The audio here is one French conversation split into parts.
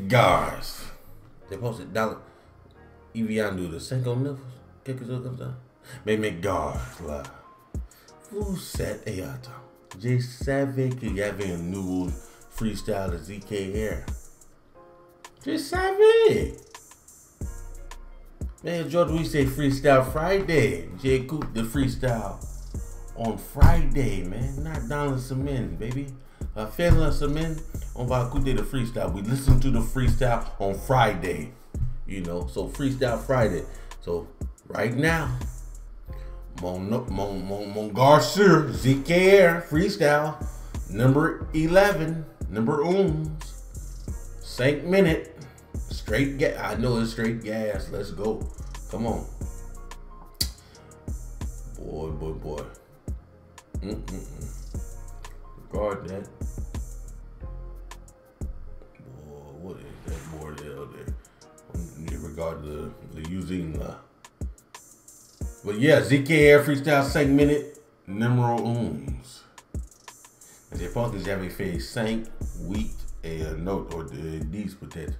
Gars. Depois dá enviando de 5 mil. Quelque chose comme ça. Mais gars, là. Vous êtes et attends. Je savais qu'il y avait un nouveau freestyle de ZKR. Je savais. Mais aujourd'hui c'est Freestyle Friday. J'écoute le freestyle on Friday, man. Not dans la semaine, baby. Fin de la semaine, on va écouter le freestyle. We listen to the freestyle on Friday. You know, so Freestyle Friday. So right now, mon Garcia, ZKR, freestyle, number 11, number 11, 5 minutes, straight gas. I know it's straight gas. Let's go. Come on. Boy. Regard that. Boy, what is that board there? In regard to the using but yeah, ZKR freestyle 5 minutes, numéro 11. Je pense que j'avais fait 5, 8 et un autre, ou 10 peut-être.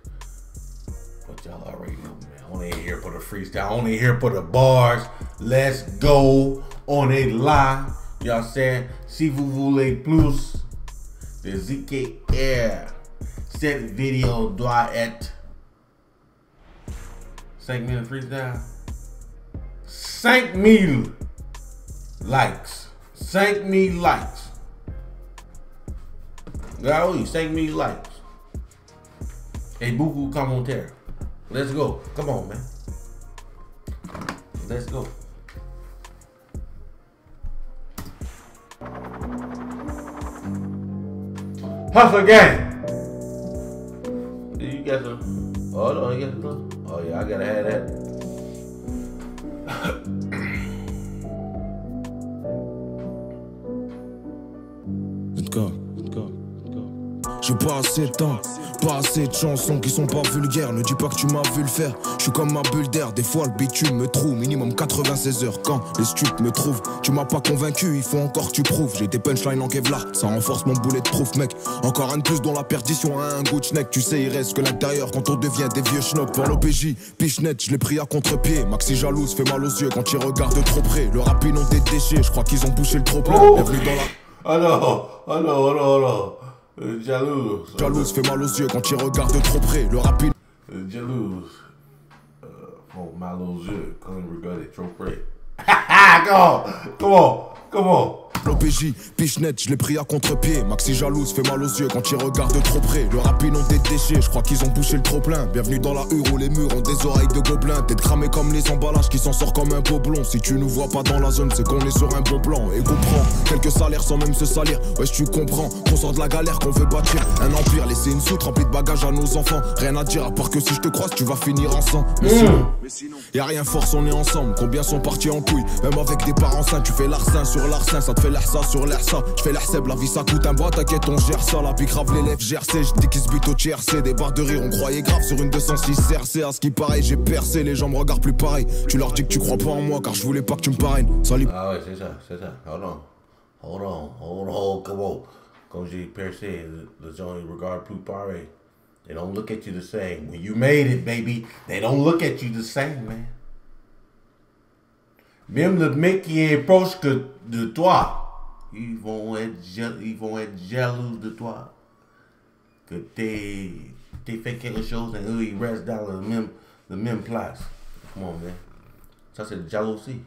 But y'all already know, man. On ain't here for the freestyle, on ain't here for the bars. Let's go. On est là. Y'all saying, si vous voulez plus de ZKR, cette vidéo doit être 5 minutes freestyle. 5000 likes. 5000 likes. Ah oui, 5000 likes. Et beaucoup de commentaires. Let's go. Come on, man. Let's go. Hustle gang. You got some? Oh, you got some? Oh yeah, I gotta have that. J'ai pas assez de temps, pas assez de chansons qui sont pas vulgaires. Ne dis pas que tu m'as vu le faire. Je suis comme ma bulle d'air, des fois le bitume me trouve. Minimum 96 heures quand les stupes me trouvent. Tu m'as pas convaincu, il faut encore que tu prouves. J'ai des punchlines en Kevlar, ça renforce mon boulet de proof, mec. Encore un de plus dans la perdition, un goût de schneck. Tu sais, il reste que l'intérieur quand on devient des vieux schnocks. Pour l'OPJ, pichenette, je l'ai pris à contre-pied. Maxi jalouse, fait mal aux yeux quand il regarde trop près. Le rap, ils ont des déchets, je crois qu'ils ont bouché le trop-plein. Bienvenue dans la... Oh non. Jalouse fait mal aux yeux quand il regarde trop près. Le rapide. Jalouse. Font mal aux yeux quand il regarde trop près. Come on. L'OPJ, pichenette, je l'ai pris à contre-pied. Maxi jalouse fait mal aux yeux quand il regarde trop près. Le rapide ont des déchets, je crois qu'ils ont bouché le trop-plein. Bienvenue dans la hure où les murs ont des oreilles de gobelins. T'es cramé comme les emballages qui s'en sort comme un beau blond. Si tu nous vois pas dans la zone, c'est qu'on est sur un bon plan. Et comprends, quelques salaires sans même se salir. Wesh, tu comprends qu'on sort de la galère, qu'on veut bâtir un empire. Laisser une soute remplie de bagages à nos enfants. Rien à dire à part que si je te croise, tu vas finir ensemble. Mais sinon, y'a rien force, on est ensemble. Combien sont partis en couille, même avec des parents sains. Tu fais l'arsen sur l'arsen, ça te fait l'ersa sur l'ersa. Je fais l'erseb, la vie ça coûte un bras, t'inquiète on gère ça. La pique grave l'élève GRC, je dis qu'ils se butent au TRC. Des barres de rire, on croyait grave sur une 206 CRC. À ce qui paraît, j'ai percé, les gens me regardent plus pareil. Tu leur dis que tu crois pas en moi car je voulais pas que tu me parraines. Salut. Ah ouais, c'est ça. Hold on, come on. Quand j'ai percé, les gens ils regardent plus pareil. They don't look at you the same. When you made it, baby, they don't look at you the same, man. Même le mec qui est proche de toi, ils vont être jaloux de toi. Que t'es fait quelque chose et eux ils restent dans la même place. Come on, man. Ça c'est de jalousie.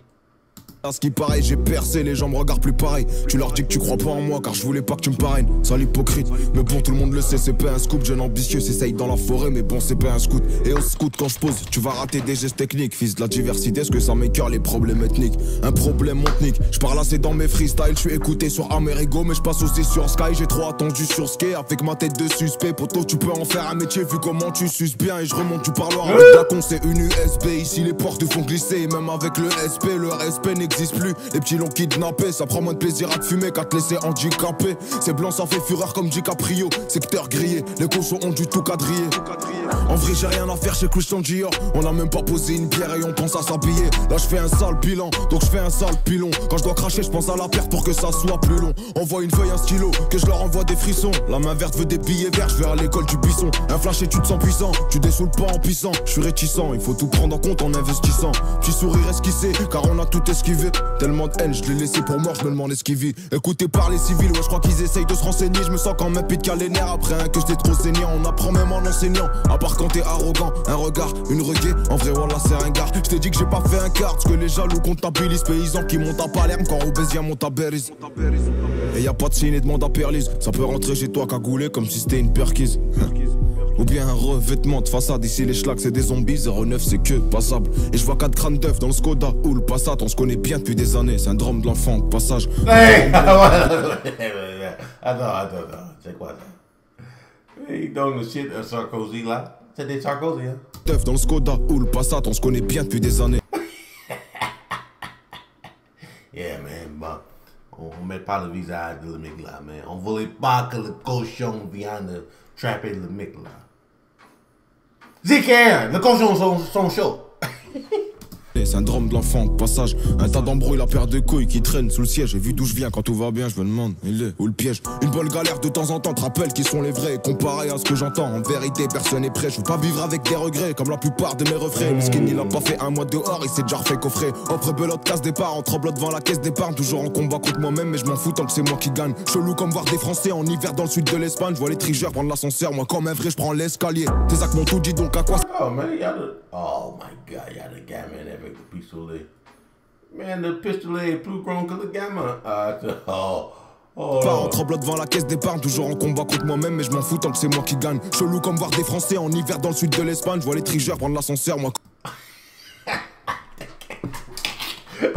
À ce qui paraît, j'ai percé, les gens me regardent plus pareil. Tu leur dis que tu crois pas en moi car je voulais pas que tu me parraines. Sale hypocrite, mais bon tout le monde le sait, c'est pas un scoop. Jeune ambitieux, s'essaye dans la forêt, mais bon c'est pas un scout. Et au scout quand je pose, tu vas rater des gestes techniques. Fils de la diversité, est-ce que ça m'écœure les problèmes ethniques? Un problème monte-nique, je parle assez dans mes freestyles. Je suis écouté sur Amerigo, mais je passe aussi sur Sky. J'ai trop attendu sur Ski avec ma tête de suspect. Poto, tu peux en faire un métier vu comment tu suces bien. Et je remonte du parloir avec la con, c'est une USB. Ici les portes font glisser, même avec le SP, le respect n'est n'existe plus. Les petits l'ont kidnappé, ça prend moins de plaisir à te fumer qu'à te laisser handicapé. C'est blanc, ça fait fureur comme DiCaprio. Secteur grillé, les cochons ont du tout quadrillé. En vrai, j'ai rien à faire chez Christian Dior. On a même pas posé une bière et on pense à s'habiller. Là, je fais un sale bilan, donc je fais un sale pilon. Quand je dois cracher, je pense à la perte pour que ça soit plus long. Envoie une feuille, un stylo, que je leur envoie des frissons. La main verte veut des billets verts, je vais à l'école du buisson. Un flash et tu te sens puissant, tu dessoules pas en puissant. Je suis réticent, il faut tout prendre en compte en investissant. Petit sourire esquissé, car on a tout esquivé. Tellement de haine, je l'ai laissé pour mort, je me demande ce qu'il vit. Écouté par les civils, ouais, je crois qu'ils essayent de se renseigner. Je me sens quand même pite qu'à les nerfs après un que j'étais trop saignant. On apprend même en enseignant, à part quand t'es arrogant. Un regard, une reggae, en vrai voilà c'est un gars. Je t'ai dit que j'ai pas fait un quart, parce que les jaloux comptabilisent. Paysans qui montent à Palerme quand Robésien monte à Berriz. Et y a pas de signe et demande à Perlise. Ça peut rentrer chez toi cagoulé comme si c'était une perquise. Ou bien un revêtement de façade. Ici les schlags c'est des zombies, 09 c'est que passable. Et je vois 4 crânes d'œufs dans le Skoda ou le Passat. On se connaît bien depuis des années, syndrome de l'enfant de passage. Hey! Attends, c'est quoi ça? Hey, dans le shit Sarkozy là? C'est des Sarkozy, hein? D'œufs dans le Skoda ou le Passat, on se connaît bien depuis des années. Yeah, man, bon. On met pas le visage de le mec là, mais on voulait pas que le cochon vienne de trapper le mec là. ZKR, le cochon sont chauds. Syndrome de l'enfant de passage. Un tas d'embrouilles, la paire de couilles qui traîne sous le siège. J'ai vu d'où je viens quand tout va bien, je me demande il est où le piège. Une bonne galère de temps en temps te rappelle qui sont les vrais. Comparé à ce que j'entends, en vérité personne n'est prêt. Je veux pas vivre avec des regrets comme la plupart de mes refrains. Miskin il a pas fait un mois dehors, il s'est déjà refait coffrer. Après belote casse départ, en tremblant devant la caisse d'épargne. Toujours en combat contre moi-même, mais je m'en fous tant que c'est moi qui gagne. Chelou comme voir des Français en hiver dans le sud de l'Espagne. Je vois les tricheurs prendre l'ascenseur, moi comme un vrai je prends l'escalier. Tes actes m'ont tout dit donc à quoi. Oh man, oh my god, y'all the gamin avec le pistolet. Man, le pistolet est plus grand que le gamin. Pas en tremblant devant la caisse d'épargne, toujours en combat contre moi-même, mais je m'en fous tant que c'est moi qui gagne. Chelou comme voir des Français en hiver dans le sud de l'Espagne. Je vois les tricheurs prendre l'ascenseur, moi.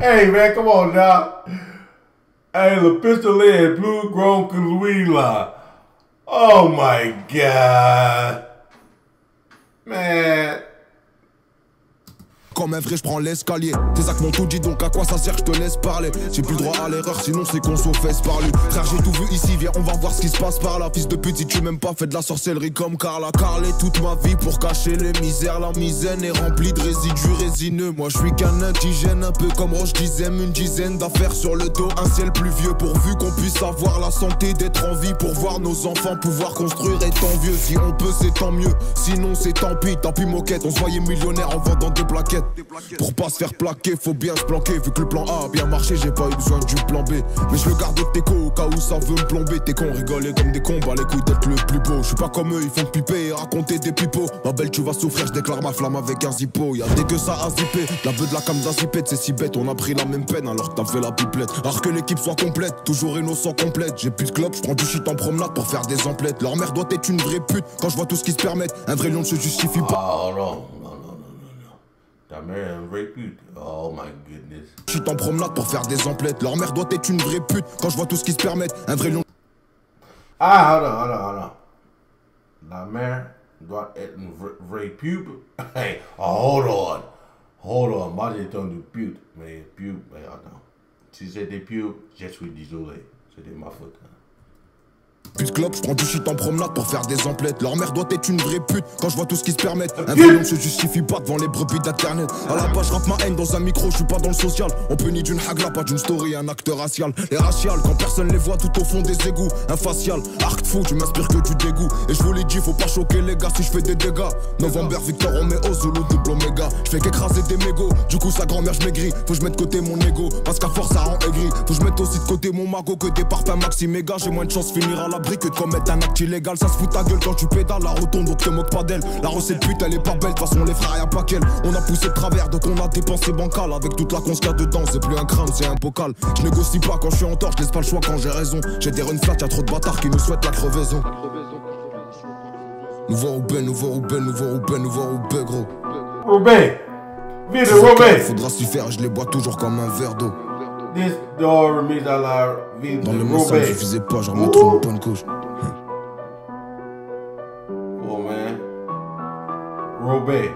Hey man, come on now. Hey, le pistolet est plus grand que lui là. Oh my god. Man. Comme un vrai, je prends l'escalier. Tes actes m'ont tout dit, donc à quoi ça sert, je te laisse parler. J'ai plus le droit à l'erreur, sinon c'est qu'on s'en fesse par lui. Frère, j'ai tout vu ici, viens, on va voir ce qui se passe par là. Fils de pute, si tu m'aimes pas, fais de la sorcellerie comme Carla. Carlé toute ma vie pour cacher les misères. La misaine est remplie de résidus résineux. Moi, je suis qu'un indigène, un peu comme Roche Dizem. Une dizaine d'affaires sur le dos, un ciel pluvieux. Pourvu qu'on puisse avoir la santé d'être en vie. Pour voir nos enfants pouvoir construire étant vieux. Si on peut, c'est tant mieux. Sinon, c'est tant pis moquette. On se voyait millionnaire en vendant des plaquettes. Pour pas se faire plaquer, faut bien se planquer. Vu que le plan A a bien marché, j'ai pas eu besoin du plan B. Mais je le garde de teco au cas où ça veut me plomber. T'es con, rigoler comme des cons, bah les couilles d'être le plus beau. Je suis pas comme eux, ils font piper et raconter des pipeaux. Ma belle, tu vas souffrir, je déclare ma flamme avec un zippo. Y'a dès que ça a zippé, la beuh de la cam d'azipette, c'est si bête. On a pris la même peine alors que t'as fait la pipelette. Alors que l'équipe soit complète, toujours innocent complète. J'ai plus de clope, je prends du shit en promenade pour faire des emplettes. Leur mère doit être une vraie pute quand je vois tout ce qu'ils se permettent. Un vrai lion ne se justifie pas. Oh non. Ta mère est un vrai pute. Oh my goodness. Je suis en promenade pour faire des emplettes. Leur mère doit être une vraie pute quand je vois tout ce qu'ils se permettent. Un vrai lion. Ah, hold on. La mère doit être une vraie pute. Hey, hold on. Moi j'ai entendu pute. Mais pute, mais attends. Si c'était pute, je suis désolé. C'était ma faute. Plus de clope, je prends du shit en promenade pour faire des emplettes. Leur mère doit être une vraie pute quand je vois tout ce qu'ils se permettent. Un vrai lion ne se justifie pas devant les brebis d'internet. À la base, je rappe ma haine dans un micro, je suis pas dans le social. On peut ni d'une hagla, pas d'une story, un acte racial. Les raciales, quand personne les voit tout au fond des égouts. Un facial, arc fou, tu m'inspires que du dégoût. Et je vous l'ai dit, faut pas choquer les gars si je fais des dégâts. November, Victor, Romeo, Zulu, double Omega. Je fais qu'écraser des mégots, du coup sa grand-mère je maigris. Faut que je mette de côté mon ego, parce qu'à force ça rend aigri. Faut que je mette aussi de côté mon magot que des parfums maxi méga. J'ai moins de chance de finir à l'abri que de commettre un acte illégal. Ça se fout ta gueule quand tu pédales, la rotonde donc te moque pas d'elle. La recette pute elle est pas belle, de toute façon les frères y'a pas qu'elle. On a poussé de travers donc on a dépensé bancal. Avec toute la conce qu'il y a dedans, c'est plus un crâne, c'est un bocal. Je négocie pas quand je suis en tort, je laisse pas le choix quand j'ai raison. J'ai des runs flat, y'a trop de bâtards qui nous souhaitent la crevaison. Nouveau Roubaix gros. Roubaix, vite Roubaix. Faudra s'y faire, je les bois toujours comme un verre d'eau. This door remise à la ville Dans de le message, je Roubaix. visais pas, je remettrai une bonne couche. Oh man. Roubaix.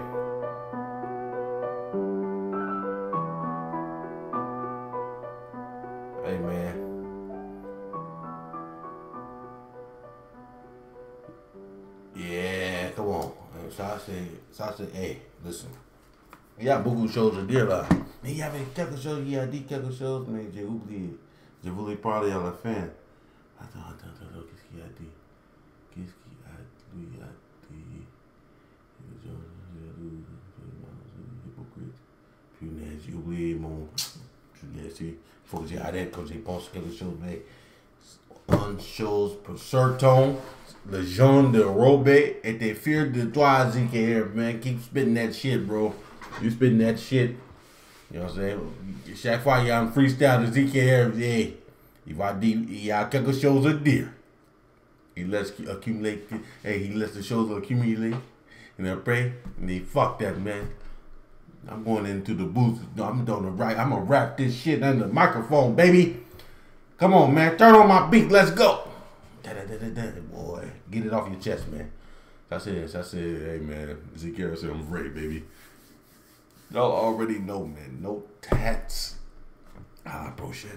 ça c'est, hey, listen. Il y a beaucoup de choses à dire là. Mais il y avait quelque chose, il a dit quelque chose, mais j'ai oublié. Je voulais parler à la fin. Attends, qu'est-ce qu'il a dit? Qu'est-ce qu'il a dit? Hypocrite. Punaise, j'ai oublié mon. Il faut que j'arrête quand j'ai pensé quelque chose, mais. Une chose pour certain, le jaune de Robé était fier de toi, ZKR, man. Keep spitting that shit, bro. You spitting that shit. You know what I'm saying? Chaque fois, il y a un freestyle de ZKR, yeah, il y a quelque chose à dire. Il laisse accumuler, hey, he lets the shows accumulate. And après, and they fuck that, man. I'm going into the booth. No, I'm gonna rap this shit on the microphone, baby. Come on, man. Turn on my beat. Let's go. Boy, get it off your chest, man. That's it. Hey, man. ZKR said I'm ready, baby. Y'all already know, man. No tats. Bro, shit.